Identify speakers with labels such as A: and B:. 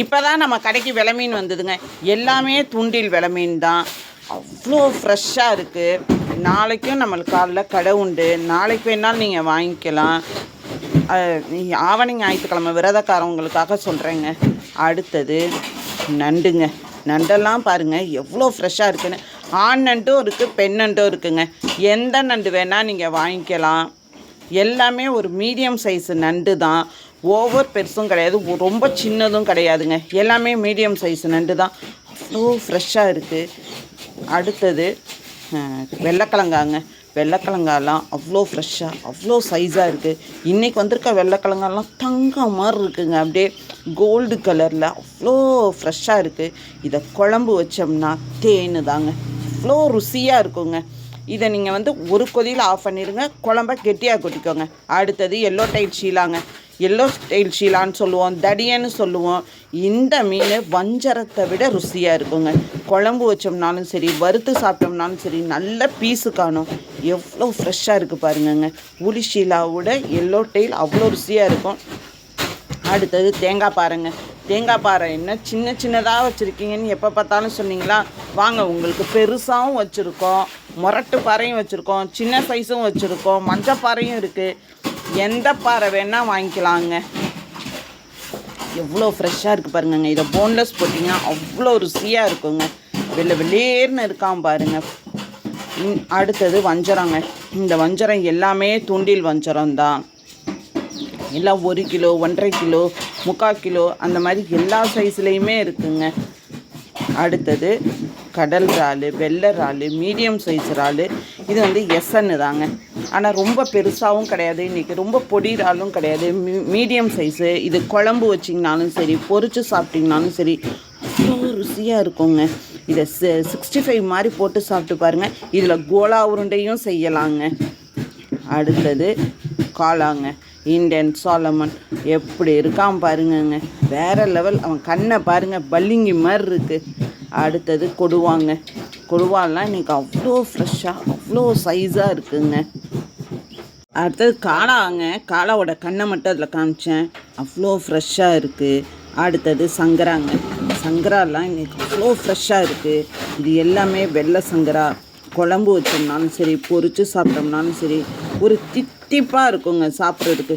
A: இப்போ தான் நம்ம கடைக்கு விலை மீன் வந்ததுங்க. எல்லாமே தூண்டில் விலை மீன் தான். அவ்வளோ ஃப்ரெஷ்ஷாக இருக்குது. நாளைக்கும் நம்மளுக்கு காலைல கடை உண்டு. நாளைக்கு வேணாலும் நீங்கள் வாங்கிக்கலாம். ஆவணி ஞாயிற்றுக்கிழமை விரதக்காரவங்களுக்காக சொல்கிறேங்க. அடுத்தது நண்டுங்க. நண்டெல்லாம் பாருங்கள் எவ்வளோ ஃப்ரெஷ்ஷாக இருக்குன்னு. ஆண் நண்டும் இருக்குது, பெண் நண்டும் இருக்குங்க. எந்த நண்டு வேணால் நீங்கள் வாங்கிக்கலாம். எல்லாமே ஒரு மீடியம் சைஸு நண்டு தான். ஓவர் பெருசும் கிடையாது, ரொம்ப சின்னதும் கிடையாதுங்க. எல்லாமே மீடியம் சைஸு நண்டு தான். அவ்வளோ ஃப்ரெஷ்ஷாக இருக்குது. அடுத்தது வெள்ளைக்கிழங்காங்க. வெள்ளைக்கிழங்காலாம் அவ்வளோ ஃப்ரெஷ்ஷாக அவ்வளோ சைஸாக இருக்குது. இன்றைக்கி வந்திருக்க வெள்ளைக்கிழங்காலாம் தங்கம் மாதிரி இருக்குங்க. அப்படியே கோல்டு கலரில் அவ்வளோ ஃப்ரெஷ்ஷாக இருக்குது. இதை குழம்பு வச்சோம்னா தேனு தாங்க. அவ்வளோ ருசியாக இருக்குங்க. இதை நீங்கள் ஒரு கொதியில் ஆஃப் பண்ணிடுங்க. குழம்ப கெட்டியாக கொட்டிக்கோங்க. அடுத்தது எல்லோ டைல் ஷீலாங்க. எல்லோ டைல் ஷீலான்னு சொல்லுவோம், தடியன்னு சொல்லுவோம். இந்த மீன் வஞ்சரத்தை விட ருசியாக இருக்குங்க. குழம்பு வச்சோம்னாலும் சரி, வறுத்து சாப்பிட்டோம்னாலும் சரி, நல்ல பீஸு காணும். எவ்வளோ ஃப்ரெஷ்ஷாக இருக்குது பாருங்கங்க. உளி ஷீலாவோட எல்லோ டைல் அவ்வளோ ருசியாக இருக்கும். அடுத்தது தேங்காய் பாறைங்க. தேங்காய் பாறை என்ன சின்ன சின்னதாக வச்சுருக்கீங்கன்னு எப்போ பார்த்தாலும் சொன்னீங்களா? வாங்க, உங்களுக்கு பெருசாகவும் வச்சுருக்கோம், முரட்டு பாறையும் வச்சுருக்கோம், சின்ன சைஸும் வச்சுருக்கோம், மஞ்சள் பாறையும் இருக்குது. எந்த பாறை வேணால் வாங்கிக்கலாங்க. எவ்வளோ ஃப்ரெஷ்ஷாக இருக்குது பாருங்கங்க. இதை போன்லெஸ் போட்டிங்கன்னா அவ்வளோ ருசியாக இருக்குங்க. வெளியேர்னு இருக்கான் பாருங்கள். அடுத்தது வஞ்சரங்க. இந்த வஞ்சரம் எல்லாமே தூண்டில் வஞ்சரம் தான். எல்லாம் 1 கிலோ, 1.5 கிலோ, 3/4 கிலோ அந்த மாதிரி எல்லா சைஸ்லேயுமே இருக்குங்க. அடுத்தது கடல் இறால், வெள்ளை இறால், மீடியம் சைஸ் இறால். இது எஸ்என்னு தாங்க. ஆனால் ரொம்ப பெருசாகவும் கிடையாது, இன்றைக்கி ரொம்ப பொடி இறாலும் கிடையாது, மீடியம் சைஸு. இது குழம்பு வச்சிங்கனாலும் சரி, பொரிச்சு சாப்பிட்டிங்கனாலும் சரி, அவ்வளோ ருசியாக இருக்குங்க. இதை 65 மாதிரி போட்டு சாப்பிட்டு பாருங்கள். இதில் கோலா உருண்டையும் செய்யலாங்க. அடுத்தது காளாங்க. இந்தியன் சாலமன் எப்படி இருக்கான் பாருங்கங்க. வேறு லெவல். அவன் கண்ணை பாருங்கள், பல்லிங்கி மாதிரி இருக்குது. அடுத்தது கொடுவாங்க. கொடுவாலாம் இன்றைக்கி அவ்வளோ ஃப்ரெஷ்ஷாக அவ்வளோ சைஸாக இருக்குங்க. அடுத்தது காளாங்க. காளாவோட கண்ணை மட்டும் அதில் காமிச்சேன், அவ்வளோ ஃப்ரெஷ்ஷாக இருக்குது. அடுத்தது சங்கராங்க. சங்கராலாம் இன்றைக்கி அவ்வளோ ஃப்ரெஷ்ஷாக இருக்குது. இது எல்லாமே வெள்ளை சங்கரா. குழம்பு வச்சோம்னாலும் சரி, பொரிச்சு சாப்பிட்டோம்னாலும் சரி, ஒரு தித்திப்பாக இருக்குங்க சாப்பிட்றதுக்கு.